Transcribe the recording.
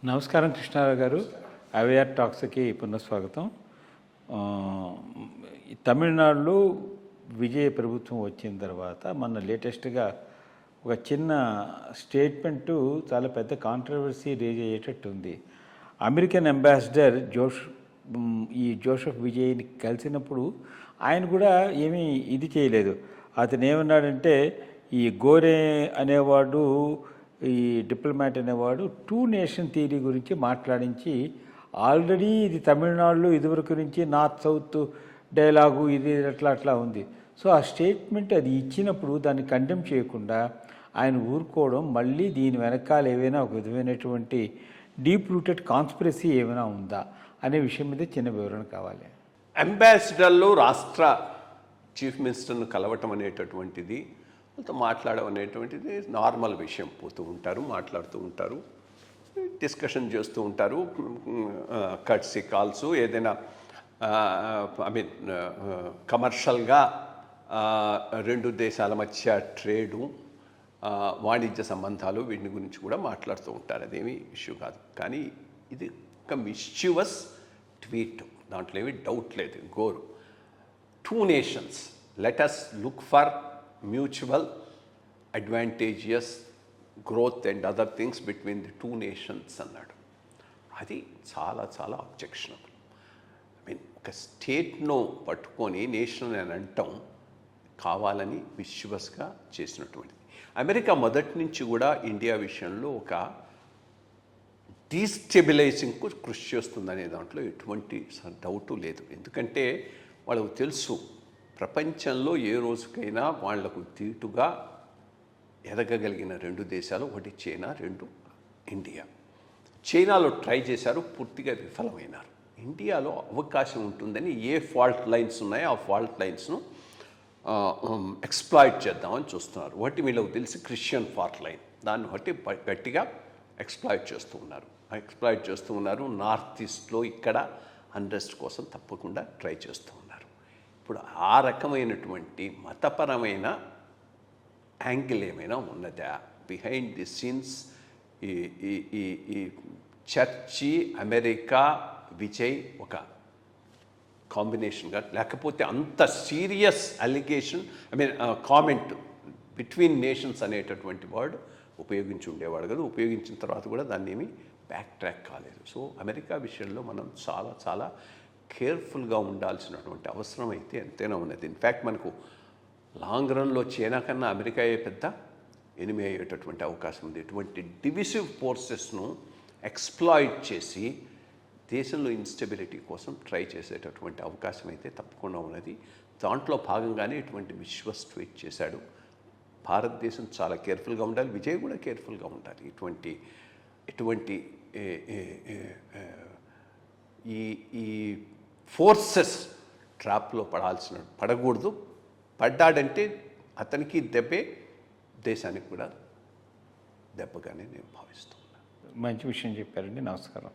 నమస్కారం కృష్ణారావు గారు. అవేర్ టాక్స్కి పునఃస్వాగతం. తమిళనాడులో విజయ ప్రభుత్వం వచ్చిన తర్వాత మన లేటెస్ట్గా ఒక చిన్న స్టేట్మెంటు చాలా పెద్ద కాంట్రవర్సీ రేజ్ అయ్యేటట్టు ఉంది. అమెరికన్ అంబాసిడర్ జోసెఫ్ విజయ్ని కలిసినప్పుడు ఆయన కూడా ఏమీ ఇది చేయలేదు. అతను ఏమన్నాడంటే, ఈ గోరే అనేవాడు, ఈ డిప్లొమాట్ అనేవాడు 2 నేషన్ థియరీ గురించి మాట్లాడించి, ఆల్రెడీ ఇది తమిళనాడులో ఇదివరకు నుంచి నార్త్ సౌత్ డైలాగు ఇది అట్లా ఉంది. సో ఆ స్టేట్మెంట్ అది ఇచ్చినప్పుడు దాన్ని కండెమ్ చేయకుండా ఆయన ఊరుకోవడం, మళ్ళీ దీని వెనకాల ఏవైనా ఒక విధమైనటువంటి డీప్ రూటెడ్ కాన్స్పిరసీ ఏమైనా ఉందా అనే విషయం మీద చిన్న వివరణ కావాలి. అంబాసిడర్లు రాష్ట్ర చీఫ్ మినిస్టర్ను కలవటం అనేటటువంటిది, వాళ్ళతో మాట్లాడడం అనేటువంటిది నార్మల్ విషయం. పోతూ ఉంటారు, మాట్లాడుతూ ఉంటారు, డిస్కషన్ చేస్తూ ఉంటారు, కట్సీ కాల్స్, ఏదైనా కమర్షియల్గా 2 దేశాల మధ్య ట్రేడు, వాణిజ్య సంబంధాలు, వీటి గురించి కూడా మాట్లాడుతూ ఉంటారు. అదేమీ ఇష్యూ కాదు. కానీ ఇది ఒక మిస్చివస్ ట్వీట్, దాంట్లో ఏమీ డౌట్ లేదు. గోరు 2 nations, let us look for mutual advantageous growth and other things between the 2 nations అన్నాడు. అది చాలా చాలా అబ్జెక్షనబుల్. ఒక స్టేట్ను పట్టుకొని నేషన్ అని అంటాం కావాలని విశ్వస్గా చేసినటువంటిది. అమెరికా మొదటి నుంచి కూడా ఇండియా విషయంలో ఒక డీస్టెబిలైజింగ్కు కృషి చేస్తుందనే దాంట్లో ఎటువంటి డౌటు లేదు. ఎందుకంటే వాళ్ళకు తెలుసు, ప్రపంచంలో ఏ రోజుకైనా వాళ్లకు తీటుగా ఎదగగలిగిన 2 దేశాలు, ఒకటి చైనా, 2 ఇండియా. చైనాలో ట్రై చేశారు, పూర్తిగా విఫలమైనారు. ఇండియాలో అవకాశం ఉంటుందని ఏ ఫాల్ట్ లైన్స్ ఉన్నాయో ఆ ఫాల్ట్ లైన్స్ను ఎక్స్ప్లాయిట్ చేద్దామని చూస్తున్నారు. ఒకటి వీళ్ళకు తెలిసి క్రిస్టియన్ ఫాల్ట్ లైన్, దాన్ని బట్టి గట్టిగా ఎక్స్ప్లాయిట్ చేస్తూ ఉన్నారు. నార్త్ ఈస్ట్లో ఇక్కడ అన్రెస్ట్ కోసం తప్పకుండా ట్రై చేస్తూ ఉన్నారు. ఇప్పుడు ఆ రకమైనటువంటి మతపరమైన యాంగిల్ ఏమైనా ఉన్నదా బిహైండ్ ది సీన్స్? ఈ చర్చి, అమెరికా, విజయ్ ఒక కాంబినేషన్గా, లేకపోతే అంత serious allegation, comment between nations అనేటటువంటి వర్డ్ ఉపయోగించి ఉండేవాడు కదా. ఉపయోగించిన తర్వాత కూడా దాన్ని ఏమీ బ్యాక్ ట్రాక్ కాలేదు. సో అమెరికా విషయంలో మనం చాలా చాలా కేర్ఫుల్గా ఉండాల్సినటువంటి అవసరం అయితే ఎంతైనా ఉన్నది. ఇన్ఫ్యాక్ట్ మనకు లాంగ్ రన్లో చైనా కన్నా అమెరికాయే పెద్ద ఎనిమి అయ్యేటటువంటి అవకాశం ఉంది. ఇటువంటి డివిసివ్ ఫోర్సెస్ను ఎక్స్ప్లాయిట్ చేసి దేశంలో ఇన్స్టెబిలిటీ కోసం ట్రై చేసేటటువంటి అవకాశం అయితే తప్పకుండా ఉన్నది. దాంట్లో భాగంగానే ఇటువంటి విశ్వాస్ ట్వీట్ చేశాడు. భారతదేశం చాలా కేర్ఫుల్గా ఉండాలి, విజయ్ కూడా కేర్ఫుల్గా ఉండాలి. ఇటువంటి ఈ ఫోర్సెస్ ట్రాప్లో పడకూడదు. పడ్డాడంటే అతనికి దెబ్బే, దేశానికి కూడా దెబ్బగానే నేను భావిస్తున్నాను. మంచి విషయం చెప్పారండి. నమస్కారం.